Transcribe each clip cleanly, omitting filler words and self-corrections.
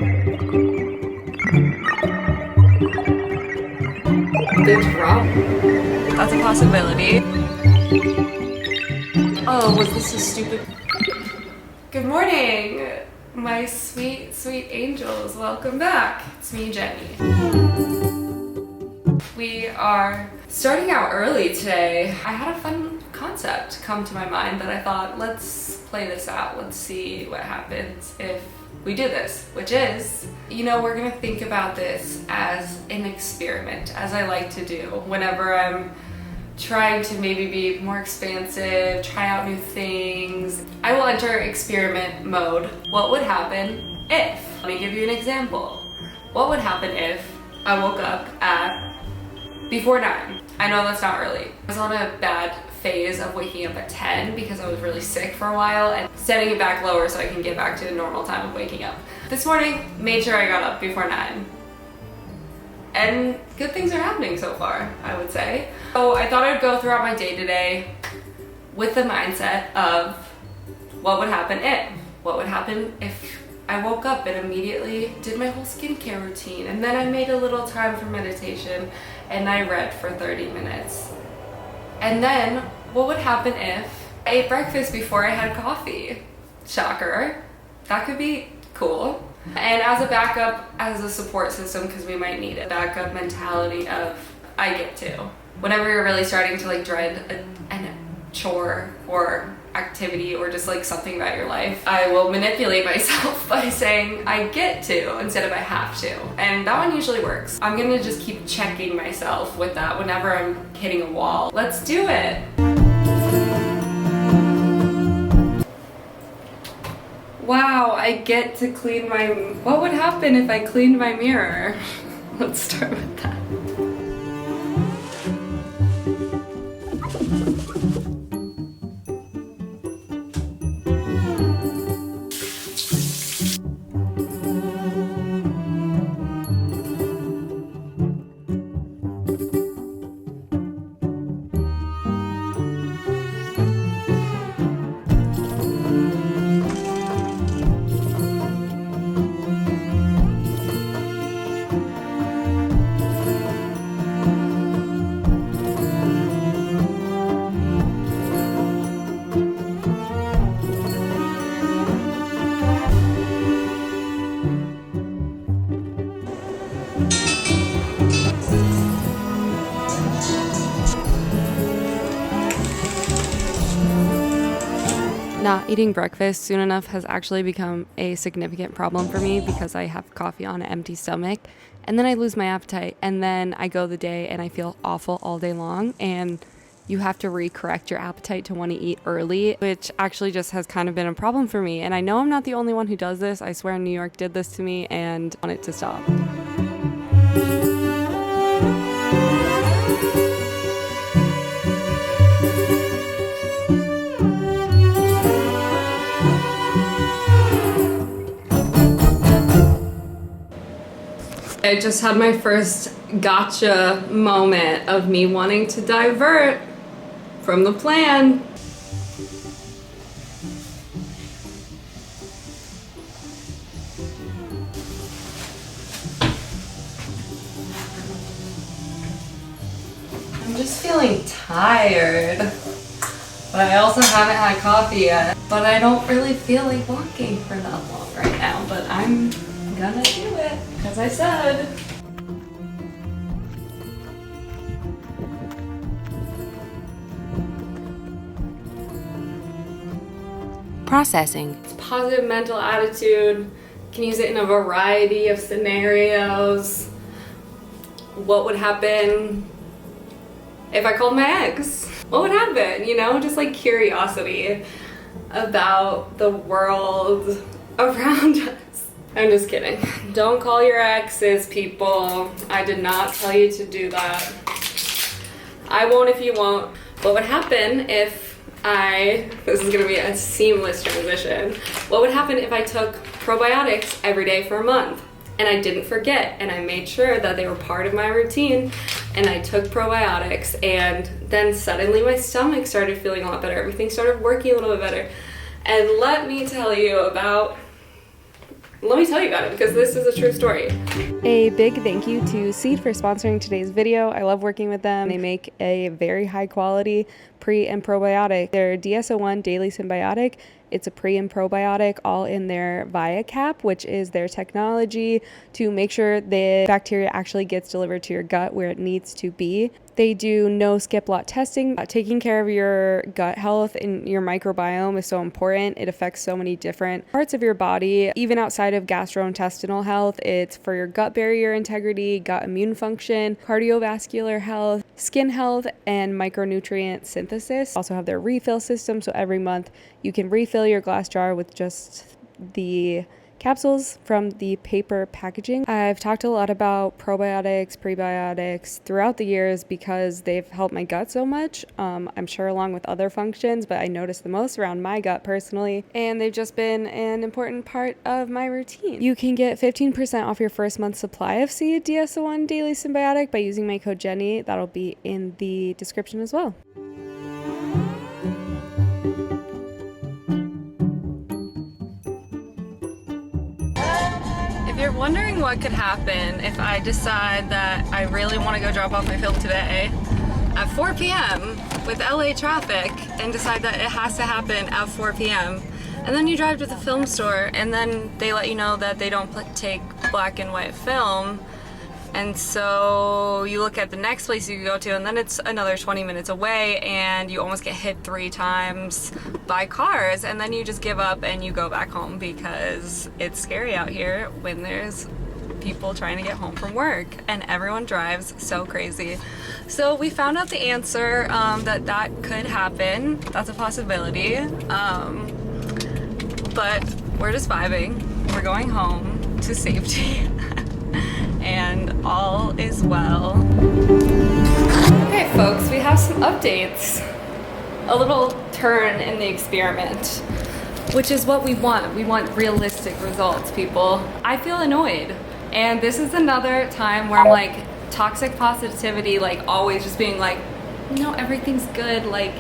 The drum. That's a possibility. Oh, was this a stupid... Good morning, my sweet, sweet angels. Welcome back. It's me, Jenny. We are starting out early today. I had a fun concept come to my mind that I thought, let's play this out. Let's see what happens if we do this, which is, you know, we're gonna think about this as an experiment, as I like to do whenever I'm trying to maybe be more expansive, try out new things. I will enter experiment mode. What would happen if? Let me give you an example. What would happen if I woke up at before 9? I know that's not early. I was on a bad phase of waking up at 10 because I was really sick for a while and setting it back lower so I can get back to the normal time of waking up. This morning, made sure I got up before 9. And good things are happening so far, I would say. So I thought I'd go throughout my day today with the mindset of what would happen if? What would happen if I woke up and immediately did my whole skincare routine, and then I made a little time for meditation and I read for 30 minutes. And then what would happen if I ate breakfast before I had coffee? Shocker. That could be cool. And as a backup, as a support system, because we might need it, backup mentality of I get to. Whenever you're really starting to like dread a chore or activity or just like something about your life, I will manipulate myself by saying I get to instead of I have to. And that one usually works. I'm gonna just keep checking myself with that whenever I'm hitting a wall. Let's do it. Wow, I get to clean my... What would happen if I cleaned my mirror? Let's start with that. Not eating breakfast soon enough has actually become a significant problem for me because I have coffee on an empty stomach and then I lose my appetite and then I go the day and I feel awful all day long, and you have to recorrect your appetite to want to eat early, which actually just has kind of been a problem for me. And I know I'm not the only one who does this. I swear New York did this to me and I want it to stop. I just had my first gotcha moment of me wanting to divert from the plan. I'm just feeling tired, but I also haven't had coffee yet. But I don't really feel like walking for that long right now, but I'm gonna do it, as I said. Processing. It's positive mental attitude. Can use it in a variety of scenarios. What would happen if I called my ex? What would happen? You know, just like curiosity about the world around us. I'm just kidding. Don't call your exes, people. I did not tell you to do that. I won't if you won't. What would happen if this is gonna be a seamless transition. What would happen if I took probiotics every day for a month and I didn't forget and I made sure that they were part of my routine and I took probiotics and then suddenly my stomach started feeling a lot better. Everything started working a little bit better. And let me tell you about Let me tell you about it because this is a true story. A big thank you to Seed for sponsoring today's video. I love working with them. They make a very high quality pre and probiotic. Their DSO1 Daily Symbiotic, it's a pre and probiotic all in their Via Cap, which is their technology to make sure the bacteria actually gets delivered to your gut where it needs to be. They do no skip lot testing. Taking care of your gut health and your microbiome is so important. It affects so many different parts of your body, even outside of gastrointestinal health. It's for your gut barrier integrity, gut immune function, cardiovascular health, skin health, and micronutrient synthesis. Also have their refill system, so every month you can refill your glass jar with just the capsules from the paper packaging. I've talked a lot about probiotics, prebiotics throughout the years because they've helped my gut so much. I'm sure along with other functions, but I notice the most around my gut personally, and they've just been an important part of my routine. You can get 15% off your first month's supply of Seed DSO1 Daily Symbiotic by using my code Jenny. That'll be in the description as well. If you're wondering what could happen if I decide that I really want to go drop off my film today at 4 p.m. with LA traffic and decide that it has to happen at 4 p.m. and then you drive to the film store and then they let you know that they don't take black and white film, and so you look at the next place you go to and then it's another 20 minutes away and you almost get hit 3 times by cars, and then you just give up and you go back home because it's scary out here when there's people trying to get home from work and everyone drives so crazy. So we found out the answer, that could happen. That's a possibility. But we're just vibing. We're going home to safety. And all is well. Okay folks, we have some updates. A little turn in the experiment, which is what we want. We want realistic results, people. I feel annoyed, and this is another time where I'm like, toxic positivity, like always just being like, no, everything's good, like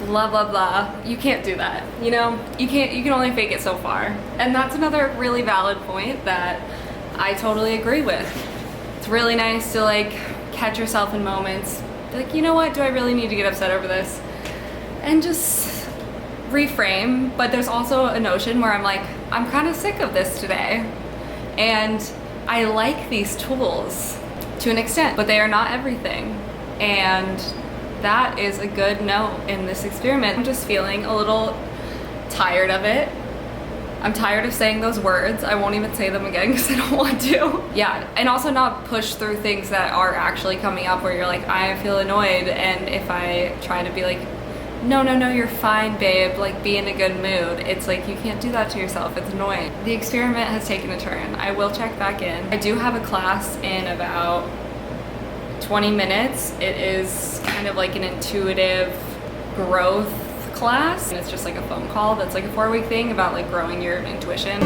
blah blah blah. You can't do that, you know? You can only fake it so far. And that's another really valid point that I totally agree with. It's really nice to like catch yourself in moments, like, you know what, do I really need to get upset over this? And just reframe. But there's also a notion where I'm like, I'm kind of sick of this today. And I like these tools to an extent, but they are not everything. And that is a good note in this experiment. I'm just feeling a little tired of it. I'm tired of saying those words. I won't even say them again because I don't want to. Yeah, and also not push through things that are actually coming up where you're like, I feel annoyed, and if I try to be like, no, you're fine, babe, like be in a good mood, it's like you can't do that to yourself. It's annoying. The experiment has taken a turn. I will check back in. I do have a class in about 20 minutes. It is kind of like an intuitive growth class, and it's just like a phone call that's like a 4-week thing about like growing your intuition.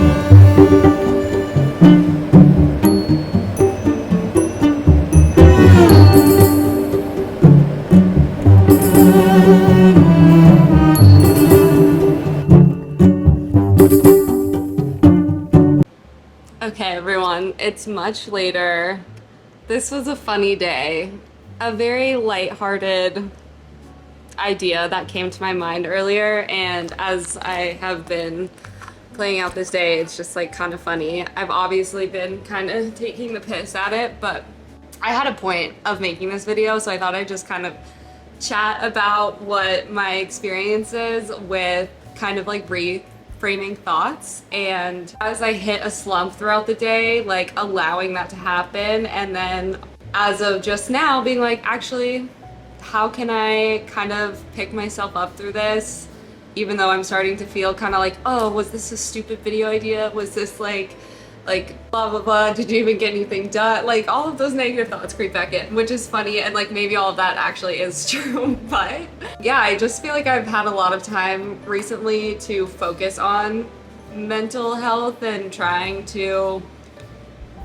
Okay everyone, it's much later. This was a funny day, a very lighthearted idea that came to my mind earlier, and as I have been playing out this day, it's just like kind of funny. I've obviously been kind of taking the piss at it, but I had a point of making this video, so I thought I'd just kind of chat about what my experience is with kind of like reframing thoughts. And as I hit a slump throughout the day, like allowing that to happen, and then as of just now being like, actually, how can I kind of pick myself up through this, even though I'm starting to feel kind of like, oh, was this a stupid video idea? Was this like blah blah blah, did you even get anything done? Like all of those negative thoughts creep back in, which is funny, and like maybe all of that actually is true. But yeah, I just feel like I've had a lot of time recently to focus on mental health and trying to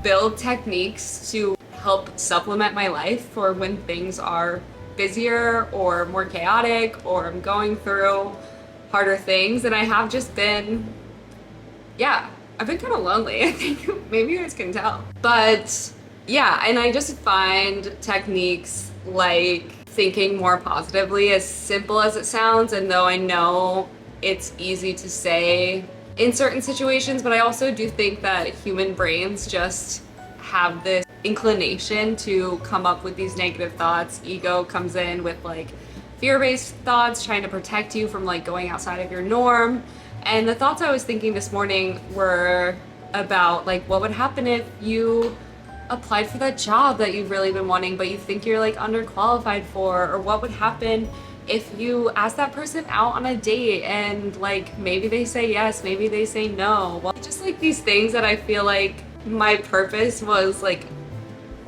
build techniques to help supplement my life for when things are busier or more chaotic, or I'm going through harder things. And I have just been, yeah, I've been kind of lonely. I think maybe you guys can tell. But yeah, and I just find techniques like thinking more positively, as simple as it sounds, and though I know it's easy to say in certain situations, but I also do think that human brains just have this inclination to come up with these negative thoughts. Ego comes in with like fear-based thoughts, trying to protect you from like going outside of your norm. And the thoughts I was thinking this morning were about like what would happen if you applied for that job that you've really been wanting but you think you're like underqualified for, or what would happen if you ask that person out on a date and like maybe they say yes, maybe they say no. Well, just like these things that I feel like my purpose was like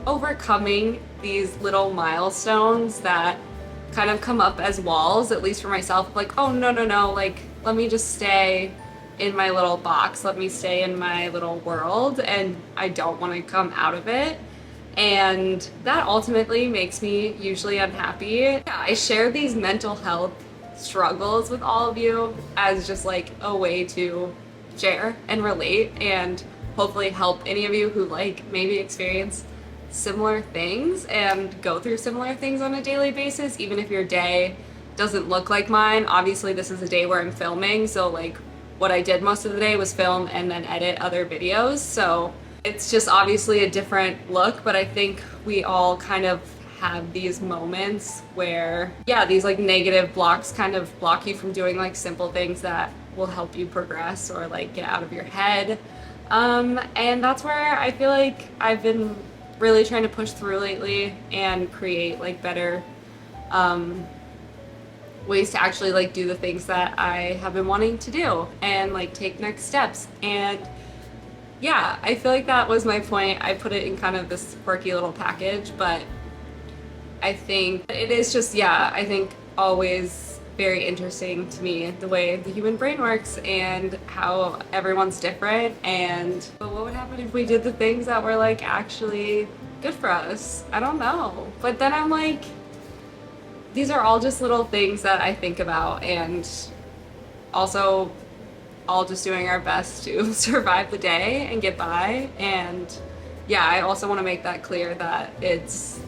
overcoming these little milestones that kind of come up as walls, at least for myself, like, oh no, like let me just stay in my little box, let me stay in my little world, and I don't want to come out of it. And that ultimately makes me usually unhappy. Yeah, I share these mental health struggles with all of you as just like a way to share and relate and hopefully help any of you who like maybe experience similar things and go through similar things on a daily basis, even if your day doesn't look like mine. Obviously this is a day where I'm filming, so like what I did most of the day was film and then edit other videos, so it's just obviously a different look. But I think we all kind of have these moments where, yeah, these like negative blocks kind of block you from doing like simple things that will help you progress or like get out of your head. And that's where I feel like I've been really trying to push through lately and create like better ways to actually like do the things that I have been wanting to do and like take next steps. And yeah, I feel like that was my point. I put it in kind of this quirky little package, but I think it is just, yeah, I think always very interesting to me the way the human brain works and how everyone's different. And but what would happen if we did the things that were like actually good for us? I don't know. But then I'm like, these are all just little things that I think about, and also all just doing our best to survive the day and get by. And yeah, I also want to make that clear that it's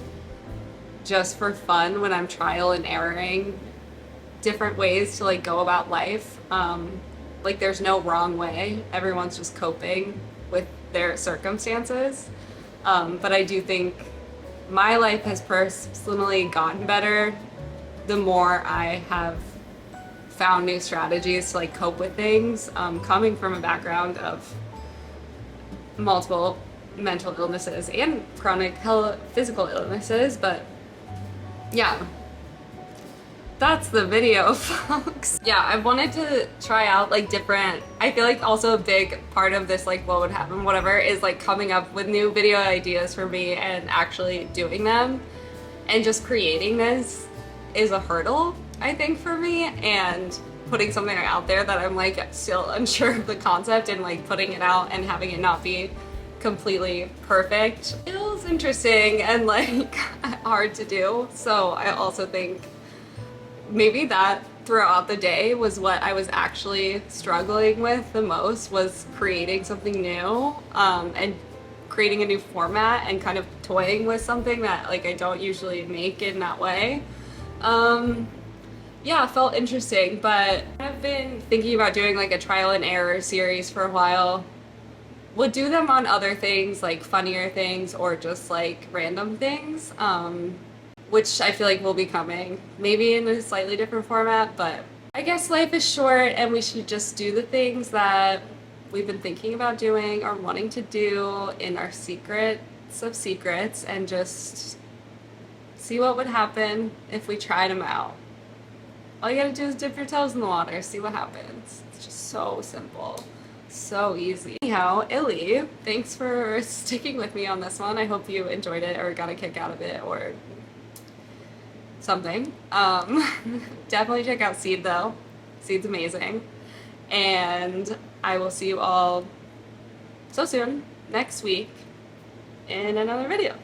just for fun when I'm trial and erroring different ways to like go about life. Like there's no wrong way. Everyone's just coping with their circumstances. But I do think my life has personally gotten better the more I have found new strategies to like cope with things, coming from a background of multiple mental illnesses and chronic physical illnesses. But yeah, that's the video, folks. Yeah, I wanted to try out like different, I feel like also a big part of this like what would happen whatever is like coming up with new video ideas for me and actually doing them. And just creating this is a hurdle, I think, for me, and putting something out there that I'm like still unsure of the concept and like putting it out and having it not be completely perfect feels interesting and like hard to do. So I also think maybe that throughout the day was what I was actually struggling with the most, was creating something new and creating a new format and kind of toying with something that like I don't usually make in that way. Yeah, it felt interesting, but I've been thinking about doing like a trial and error series for a while. Would do them on other things, like funnier things or just like random things, which I feel like will be coming, maybe in a slightly different format. But I guess life is short and we should just do the things that we've been thinking about doing or wanting to do in our secrets of secrets and just see what would happen if we tried them out. All you gotta do is dip your toes in the water, see what happens. It's just so simple, so easy. Anyhow, Illy, thanks for sticking with me on this one. I hope you enjoyed it or got a kick out of it or something. Definitely check out Seed though. Seed's amazing. And I will see you all so soon, next week, in another video.